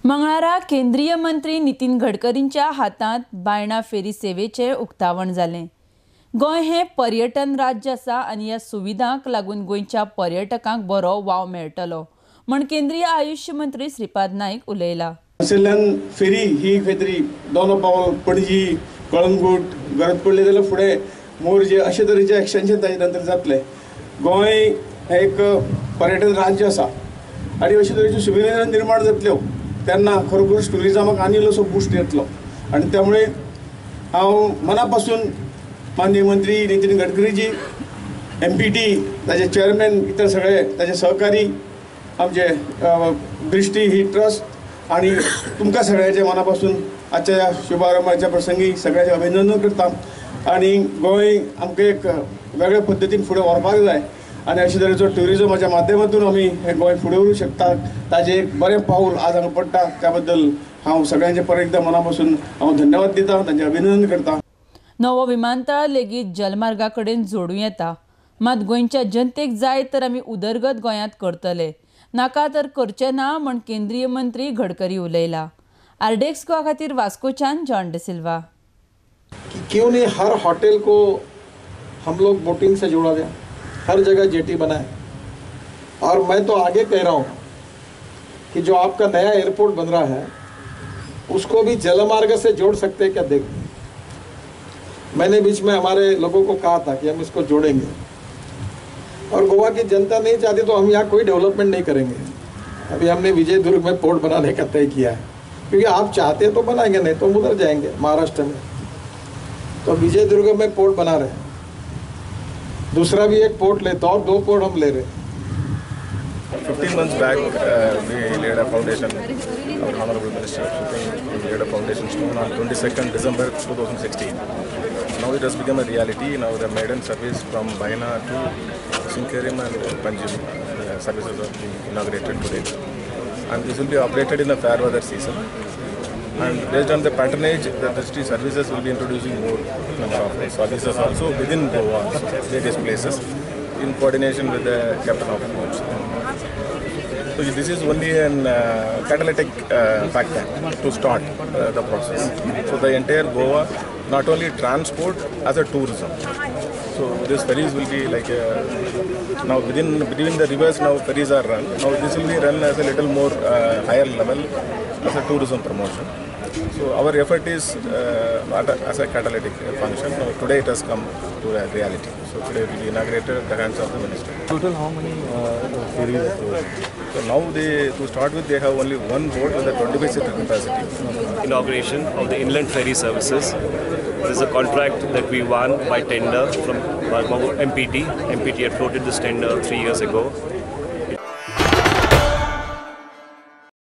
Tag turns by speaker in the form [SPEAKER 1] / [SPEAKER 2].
[SPEAKER 1] मंगळारा केंद्रीय मंत्री नितीन गडकरींच्या हातांत बायणा फेरी सेवेचे उक्तावण जालें। गोंय हे पर्यटन राज्य आसा आनी ह्या सुविधांक लागून गोंयच्या पर्यटकांक बरो वाव मेळटलो म्हण केंद्रीय आयुष मंत्री श्रीपाद नाईक उलयला।
[SPEAKER 2] फेरी ही खंय तरी दोनापावल पणजी कळंगूट गरज पडली जाल्यार फुडें मोरजे अशे तरेचे एक्सटेंशन ताजे नंतर जातले। गोंय हे एक पर्यटन राज्य आसा आनी अशे तरेच्यो सुविधा निर्माण जातल्यो तेन्ना खरोखर टुरिजमाक आनी इल्लोसो बूस्ट येतलो आनी त्यामुळे हांव मनापासून माननीय मंत्री नितीन गडकरीजी MPT ताजे चेअरमॅन इतर सगळे ताजे सहकारी आमचे दृष्टी ही ट्रस्ट आणि तुमकां सगळ्यांचे मनापासून आजच्या ह्या शुभारंभाच्या प्रसंगी सगळ्यांचे अभिनंदन करता। आणि गोंय आमकां एक वेगळ्या पद्दतीन फुडें व्हरपाक जाय आनी अशे तरेचो ट्युरिजमाच्या माध्यमातून आमी हे गोंय फुडें व्हरूंक शकता ताजें एक बरें पाऊल आज हांगा पडटा। त्या बद्दल हांव सगळ्यांचे परत एकदा मनापासून हांव धन्यवाद दिता, तांचें अभिनंदन करता।
[SPEAKER 1] नवो विमानतळ लेगीत जलमार्गा कडेन जोडूं येता, मात गोंयच्या जनतेक जाय तर आमी उदरगत गोंयांत करतले, नाका तर करचे ना म्हण केंद्रीय मंत्री गडकरी उलयला। आरडेक्स गोवा खातीर वास्कोच्यान जॉन डिसिल्वा।
[SPEAKER 3] क्यों नहीं हर होटल को हम लोग बोटिंग से जोड़ा दें, हर जगह जेटी बनाए। और मैं तो आगे कह रहा हूँ कि जो आपका नया एयरपोर्ट बन रहा है उसको भी जलमार्ग से जोड़ सकते हैं क्या? देख, मैंने बीच में हमारे लोगों को कहा था कि हम इसको जोड़ेंगे और गोवा की जनता नहीं चाहती तो हम यहाँ कोई डेवलपमेंट नहीं करेंगे। अभी हमने विजयदुर्ग में पोर्ट बनाने का तय किया है, क्योंकि आप चाहते तो बनाएंगे, नहीं तो हम उधर जाएंगे महाराष्ट्र में। तो विजयदुर्ग में पोर्ट बना रहे हैं, दूसरा भी एक पोर्ट लेता और 2 पोर्ट हम ले रहे हैं।
[SPEAKER 4] 15 months back, we laid a foundation. Our Honorable Minister of Shipping laid a foundation stone on 22nd December 2016. Now it has become a reality. Now the maiden service from Baina to Sinkarim and Panjim services are being inaugurated today, and this will be operated in a fair weather season. And based on the patronage, the district services will be introducing more number of services also within Goa, various places, in coordination with the captain of ports. So this is only an catalytic factor to start the process. So the entire Goa, not only transport as a tourism. So these ferries will be like now between the rivers now ferries are run. Now this will be run as a little more higher level as a tourism promotion. So our effort is as a catalytic function. Now today it has come to a reality. So today we inaugurated at the hands of the minister.
[SPEAKER 5] Total how many ferries?
[SPEAKER 4] So now to start with, they have only one boat with a 25-seater capacity.
[SPEAKER 6] Inauguration of the inland ferry services. This is a contract that we won by tender from MPT. MPT had floated this tender 3 years ago.